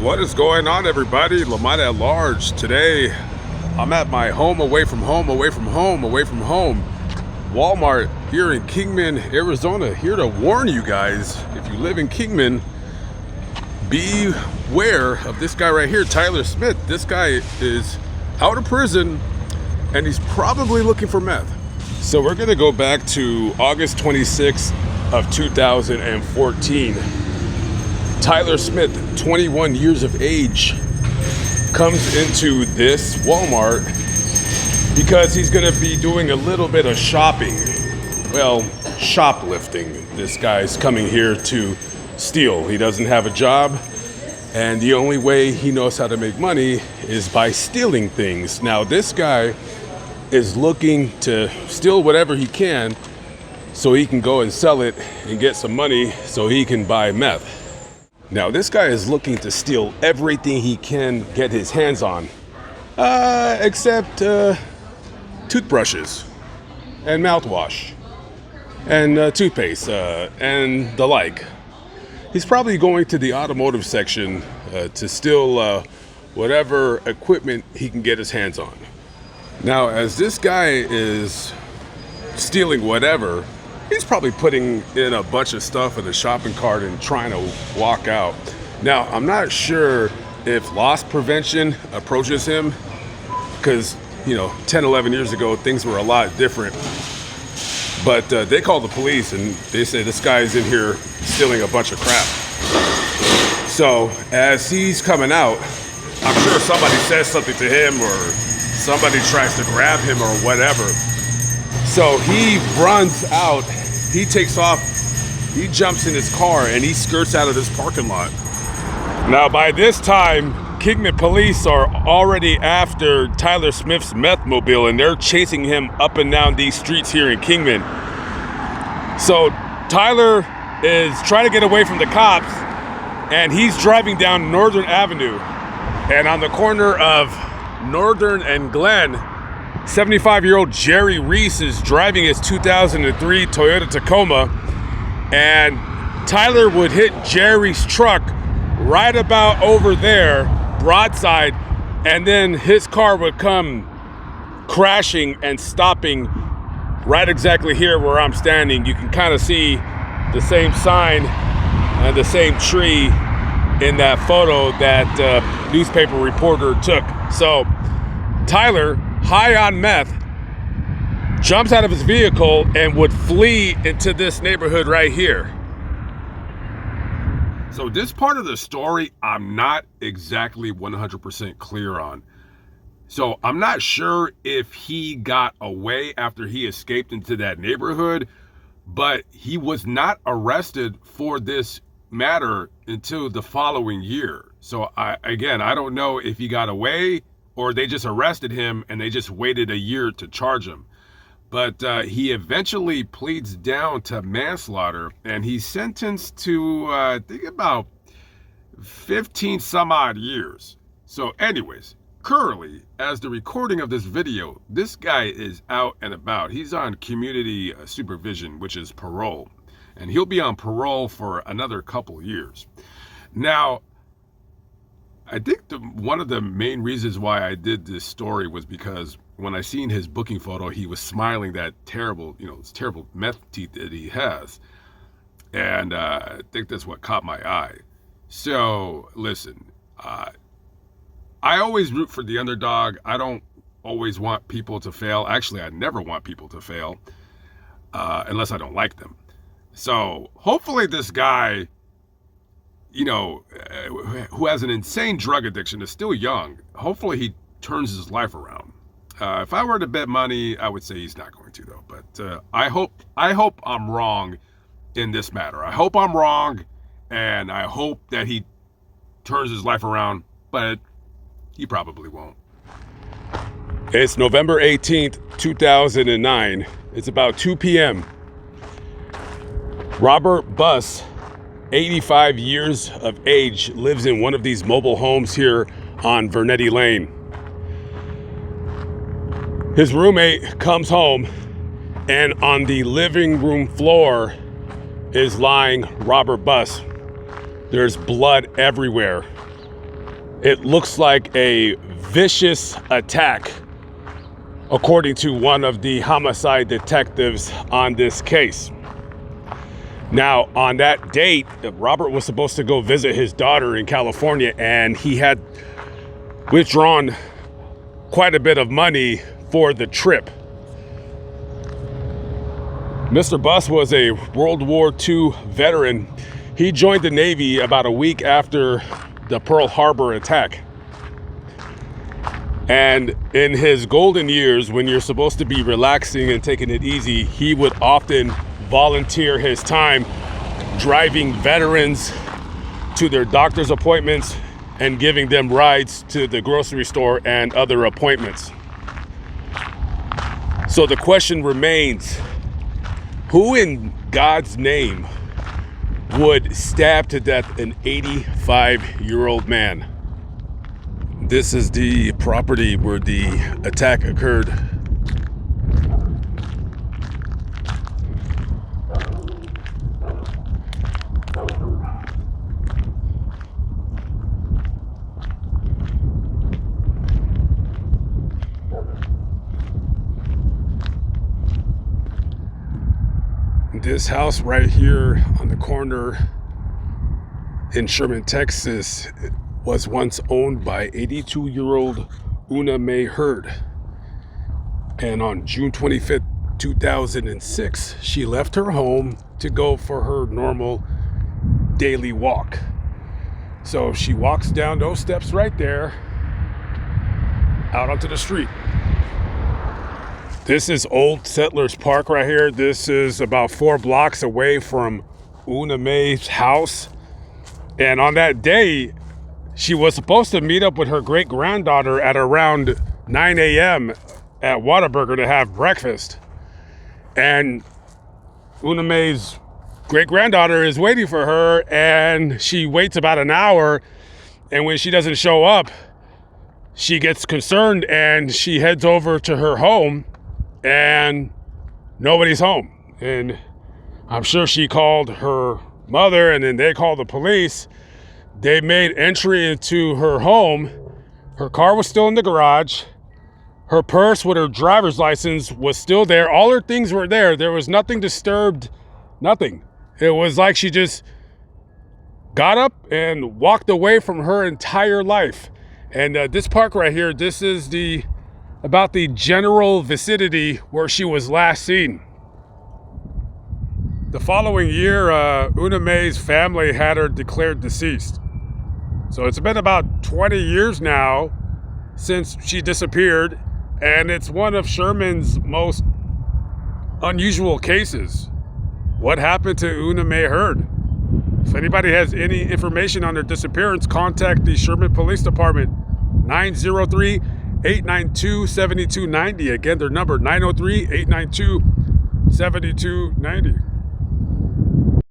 What is going on, everybody? Lamont at large. Today, I'm at my home, away from home. Walmart here in Kingman, Arizona. Here to warn you guys, if you live in Kingman, beware of this guy right here, Tyler Smith. This guy is out of prison, and he's probably looking for meth. So we're gonna go back to August 26th of 2014. Tyler Smith, 21 years of age, comes into this Walmart because he's gonna be doing a little bit of shopping. Well, shoplifting. This guy's coming here to steal. He doesn't have a job, and the only way he knows how to make money is by stealing things. Now, this guy is looking to steal whatever he can so he can go and sell it and get some money so he can buy meth. Now, this guy is looking to steal everything he can get his hands on, except toothbrushes and mouthwash and toothpaste and the like. He's probably going to the automotive section to steal whatever equipment he can get his hands on. Now, as this guy is stealing whatever, he's probably putting in a bunch of stuff in the shopping cart and trying to walk out. Now, I'm not sure if loss prevention approaches him because, 10, 11 years ago, things were a lot different. But they called the police and they say this guy's in here stealing a bunch of crap. So as he's coming out, I'm sure somebody says something to him or somebody tries to grab him or whatever. So he runs out, he takes off, he jumps in his car, and he skirts out of this parking lot. Now, by this time, Kingman police are already after Tyler Smith's meth mobile, and they're chasing him up and down these streets here in Kingman. So Tyler is trying to get away from the cops, and he's driving down Northern Avenue. And on the corner of Northern and Glen, 75-year-old Jerry Reese is driving his 2003 Toyota Tacoma, and Tyler would hit Jerry's truck right about over there, broadside, and then his car would come crashing and stopping right exactly here where I'm standing. You can kind of see the same sign and the same tree in that photo that newspaper reporter took. So Tyler, high on meth, jumps out of his vehicle and would flee into this neighborhood right here. So this part of the story, I'm not exactly 100% clear on. So I'm not sure if he got away after he escaped into that neighborhood, but he was not arrested for this matter until the following year. So I don't know if he got away or they just arrested him and they just waited a year to charge him. But he eventually pleads down to manslaughter, and he's sentenced to, I think about 15 some odd years. So anyways, currently, as the recording of this video, this guy is out and about. He's on community supervision, which is parole. And he'll be on parole for another couple years. Now, I think one of the main reasons why I did this story was because when I seen his booking photo, he was smiling that terrible, those terrible meth teeth that he has. And I think that's what caught my eye. So listen, I always root for the underdog. I don't always want people to fail. Actually, I never want people to fail unless I don't like them. So hopefully this guy, who has an insane drug addiction, is still young. Hopefully he turns his life around. If I were to bet money, I would say he's not going to, though. But I hope I'm wrong in this matter. I hope I'm wrong, and I hope that he turns his life around, but he probably won't. It's November 18th, 2009. It's about 2 p.m. Robert Buss, 85 years of age, lives in one of these mobile homes here on Vernetti Lane. His roommate comes home, and on the living room floor is lying Robert Buss. There's blood everywhere. It looks like a vicious attack, according to one of the homicide detectives on this case. Now, on that date, Robert was supposed to go visit his daughter in California, and he had withdrawn quite a bit of money for the trip. Mr. Buss was a World War II veteran. He joined the Navy about a week after the Pearl Harbor attack. And in his golden years, when you're supposed to be relaxing and taking it easy, he would often volunteer his time driving veterans to their doctor's appointments and giving them rides to the grocery store and other appointments. So the question remains, who in God's name would stab to death an 85-year-old man? This is the property where the attack occurred. This house right here on the corner in Sherman, Texas, was once owned by 82-year-old Una Mayurd. And on June 25th, 2006, she left her home to go for her normal daily walk. So she walks down those steps right there, out onto the street. This is Old Settlers Park right here. This is about 4 blocks away from Una May's house. And on that day, she was supposed to meet up with her great-granddaughter at around 9 a.m. at Whataburger to have breakfast. And Una May's great-granddaughter is waiting for her, and she waits about an hour. And when she doesn't show up, she gets concerned and she heads over to her home, and nobody's home. And I'm sure she called her mother, and then they called the police. They made entry into her home. Her car was still in the garage. Her purse with her driver's license was still there. All her things were there. There was nothing disturbed, nothing. It was like she just got up and walked away from her entire life. And this park right here, this is about the general vicinity where she was last seen. The following year, Una May's family had her declared deceased. So it's been about 20 years now since she disappeared, and it's one of Sherman's most unusual cases. What happened to Una Mayurd? If anybody has any information on her disappearance, contact the Sherman Police Department, 903-892-7290. Again, their number, 903-892-7290.